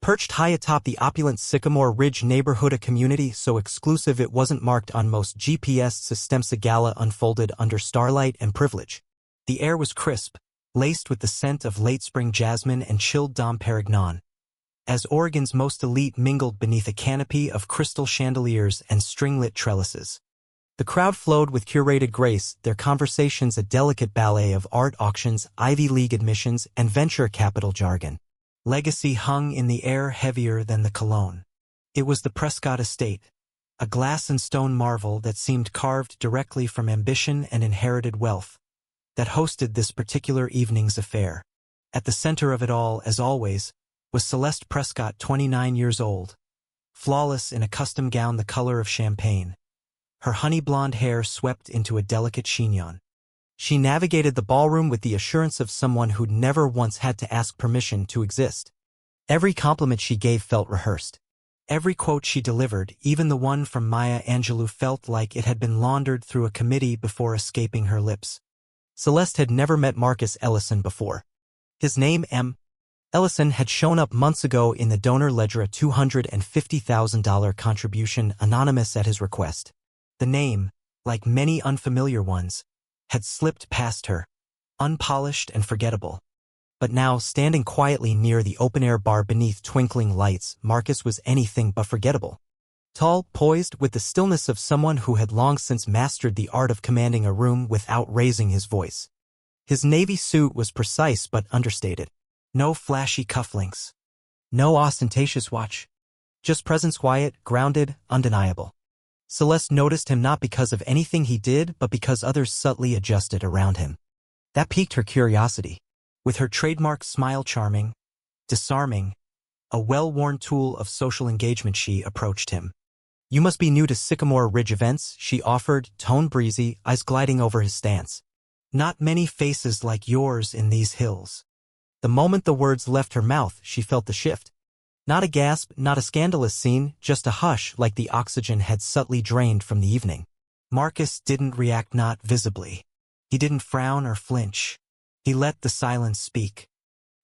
Perched high atop the opulent Sycamore Ridge neighborhood, a community so exclusive it wasn't marked on most GPS systems, a gala unfolded under starlight and privilege. The air was crisp, laced with the scent of late spring jasmine and chilled Dom Perignon, as Oregon's most elite mingled beneath a canopy of crystal chandeliers and string-lit trellises. The crowd flowed with curated grace, their conversations a delicate ballet of art auctions, Ivy League admissions, and venture capital jargon. Legacy hung in the air heavier than the cologne. It was the Prescott estate, a glass and stone marvel that seemed carved directly from ambition and inherited wealth, that hosted this particular evening's affair. At the center of it all, as always, was Celeste Prescott, 29 years old, flawless in a custom gown the color of champagne. Her honey-blonde hair swept into a delicate chignon. She navigated the ballroom with the assurance of someone who'd never once had to ask permission to exist. Every compliment she gave felt rehearsed. Every quote she delivered, even the one from Maya Angelou, felt like it had been laundered through a committee before escaping her lips. Celeste had never met Marcus Ellison before. His name, M. Ellison, had shown up months ago in the donor ledger, a $250,000 contribution, anonymous at his request. The name, like many unfamiliar ones, had slipped past her, unpolished and forgettable. But now, standing quietly near the open-air bar beneath twinkling lights, Marcus was anything but forgettable. Tall, poised, with the stillness of someone who had long since mastered the art of commanding a room without raising his voice. His navy suit was precise but understated. No flashy cufflinks. No ostentatious watch. Just presence, quiet, grounded, undeniable. Celeste noticed him not because of anything he did, but because others subtly adjusted around him. That piqued her curiosity. With her trademark smile charming, disarming, a well-worn tool of social engagement, she approached him. "You must be new to Sycamore Ridge events," she offered, tone breezy, eyes gliding over his stance. "Not many faces like yours in these hills." The moment the words left her mouth, she felt the shift. Not a gasp, not a scandalous scene, just a hush like the oxygen had subtly drained from the evening. Marcus didn't react, not visibly. He didn't frown or flinch. He let the silence speak.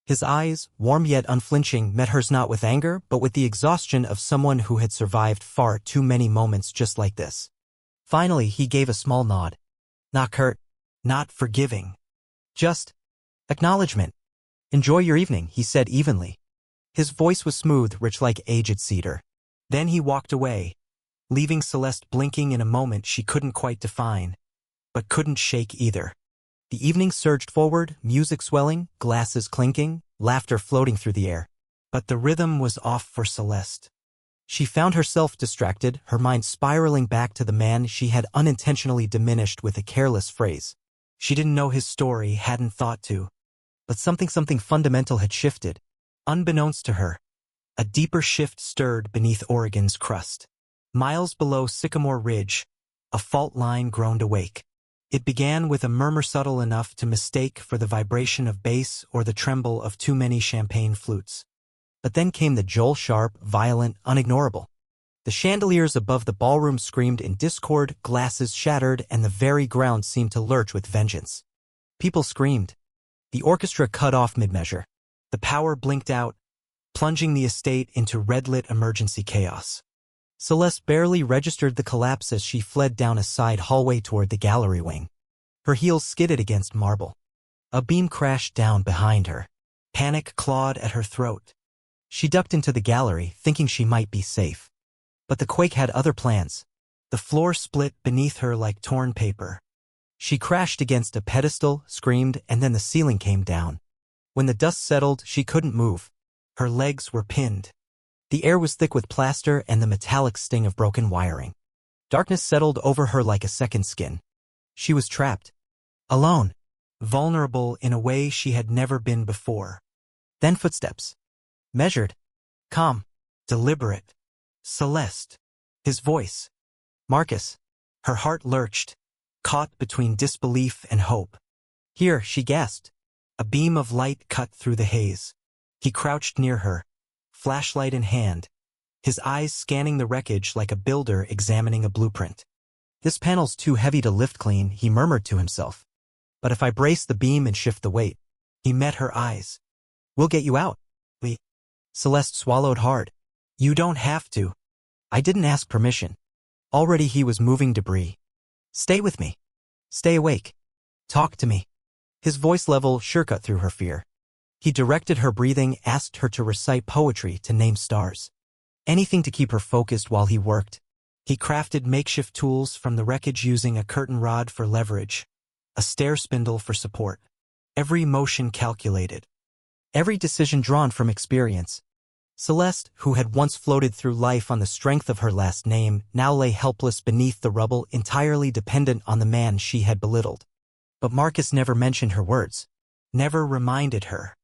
His eyes, warm yet unflinching, met hers not with anger, but with the exhaustion of someone who had survived far too many moments just like this. Finally, he gave a small nod. Not curt, not forgiving. Just acknowledgement. "Enjoy your evening," he said evenly. His voice was smooth, rich like aged cedar. Then he walked away, leaving Celeste blinking in a moment she couldn't quite define, but couldn't shake either. The evening surged forward, music swelling, glasses clinking, laughter floating through the air. But the rhythm was off for Celeste. She found herself distracted, her mind spiraling back to the man she had unintentionally diminished with a careless phrase. She didn't know his story, hadn't thought to. But something fundamental had shifted. Unbeknownst to her, a deeper shift stirred beneath Oregon's crust. Miles below Sycamore Ridge, a fault line groaned awake. It began with a murmur subtle enough to mistake for the vibration of bass or the tremble of too many champagne flutes. But then came the jolt, sharp, violent, unignorable. The chandeliers above the ballroom screamed in discord, glasses shattered, and the very ground seemed to lurch with vengeance. People screamed. The orchestra cut off mid-measure. The power blinked out, plunging the estate into red-lit emergency chaos. Celeste barely registered the collapse as she fled down a side hallway toward the gallery wing. Her heels skidded against marble. A beam crashed down behind her. Panic clawed at her throat. She ducked into the gallery, thinking she might be safe. But the quake had other plans. The floor split beneath her like torn paper. She crashed against a pedestal, screamed, and then the ceiling came down. When the dust settled, she couldn't move. Her legs were pinned. The air was thick with plaster and the metallic sting of broken wiring. Darkness settled over her like a second skin. She was trapped. Alone. Vulnerable in a way she had never been before. Then footsteps. Measured. Calm. Deliberate. Celeste. His voice. Marcus. Her heart lurched, caught between disbelief and hope. "Here," she gasped. A beam of light cut through the haze. He crouched near her, flashlight in hand, his eyes scanning the wreckage like a builder examining a blueprint. "This panel's too heavy to lift clean," he murmured to himself. "But if I brace the beam and shift the weight..." He met her eyes. "We'll get you out." Celeste swallowed hard. You don't have to. I didn't ask permission. Already he was moving debris. Stay with me. Stay awake. Talk to me. His voice level cut through her fear. He directed her breathing, asked her to recite poetry, to name stars. Anything to keep her focused while he worked. He crafted makeshift tools from the wreckage using a curtain rod for leverage, a stair spindle for support. Every motion calculated. Every decision drawn from experience. Celeste, who had once floated through life on the strength of her last name, now lay helpless beneath the rubble, entirely dependent on the man she had belittled. But Marcus never mentioned her words. Never reminded her.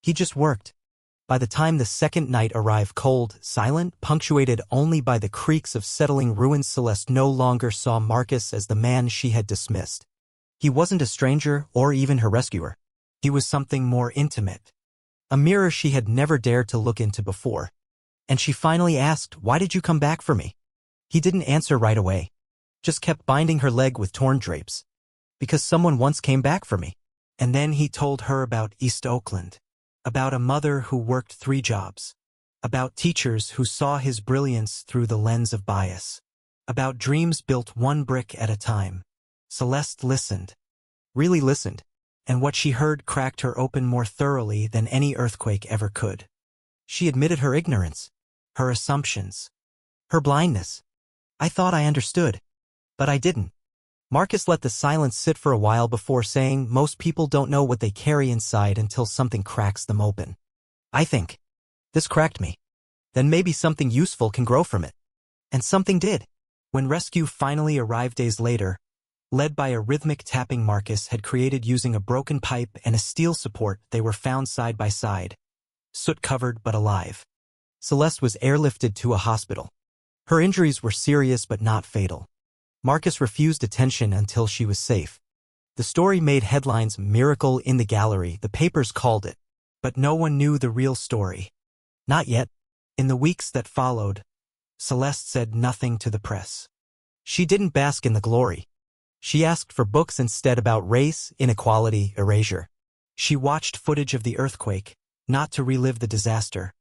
He just worked. By the time the second night arrived, cold, silent, punctuated only by the creaks of settling ruins, Celeste no longer saw Marcus as the man she had dismissed. He wasn't a stranger or even her rescuer. He was something more intimate. A mirror she had never dared to look into before. And she finally asked, "Why did you come back for me?" He didn't answer right away. Just kept binding her leg with torn drapes. "Because someone once came back for me." And then he told her about East Oakland. About a mother who worked 3 jobs. About teachers who saw his brilliance through the lens of bias. About dreams built 1 brick at a time. Celeste listened. Really listened. And what she heard cracked her open more thoroughly than any earthquake ever could. She admitted her ignorance. Her assumptions. Her blindness. "I thought I understood. But I didn't." Marcus let the silence sit for a while before saying, "Most people don't know what they carry inside until something cracks them open. I think this cracked me. Then maybe something useful can grow from it." And something did. When rescue finally arrived days later, led by a rhythmic tapping Marcus had created using a broken pipe and a steel support, they were found side by side, soot-covered but alive. Celeste was airlifted to a hospital. Her injuries were serious but not fatal. Marcus refused attention until she was safe. The story made headlines, "Miracle in the Gallery," the papers called it. But no one knew the real story. Not yet. In the weeks that followed, Celeste said nothing to the press. She didn't bask in the glory. She asked for books instead about race, inequality, erasure. She watched footage of the earthquake, not to relive the disaster,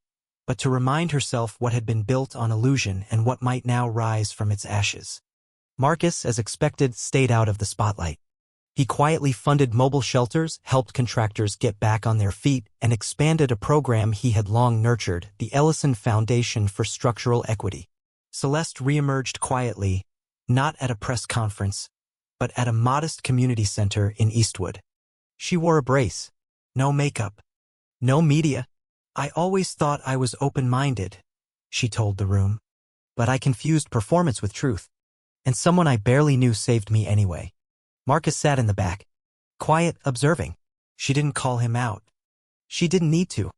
but to remind herself what had been built on illusion and what might now rise from its ashes. Marcus, as expected, stayed out of the spotlight. He quietly funded mobile shelters, helped contractors get back on their feet, and expanded a program he had long nurtured, the Ellison Foundation for Structural Equity. Celeste reemerged quietly, not at a press conference, but at a modest community center in Eastwood. She wore a brace. No makeup. No media. "I always thought I was open-minded," she told the room. "But I confused performance with truth. And someone I barely knew saved me anyway." Marcus sat in the back, quiet, observing. She didn't call him out. She didn't need to.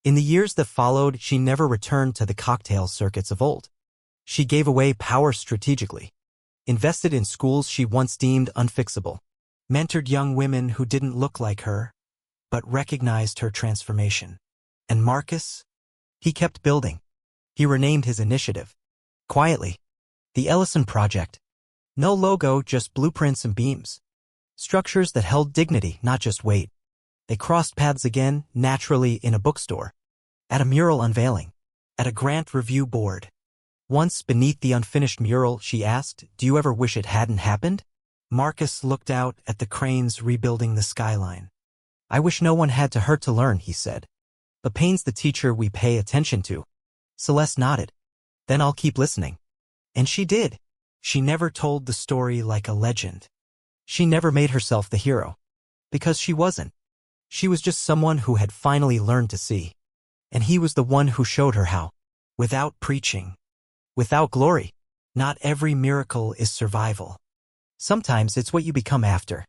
In the years that followed, she never returned to the cocktail circuits of old. She gave away power strategically. Invested in schools she once deemed unfixable. Mentored young women who didn't look like her, but recognized her transformation. And Marcus? He kept building. He renamed his initiative. Quietly. The Ellison Project. No logo, just blueprints and beams. Structures that held dignity, not just weight. They crossed paths again, naturally, in a bookstore. At a mural unveiling. At a grant review board. Once, beneath the unfinished mural, she asked, "Do you ever wish it hadn't happened?" Marcus looked out at the cranes rebuilding the skyline. "I wish no one had to hurt to learn," he said. "But pain's the teacher we pay attention to." Celeste nodded. "Then I'll keep listening." And she did. She never told the story like a legend. She never made herself the hero. Because she wasn't. She was just someone who had finally learned to see. And he was the one who showed her how. Without preaching. Without glory. Not every miracle is survival. Sometimes it's what you become after.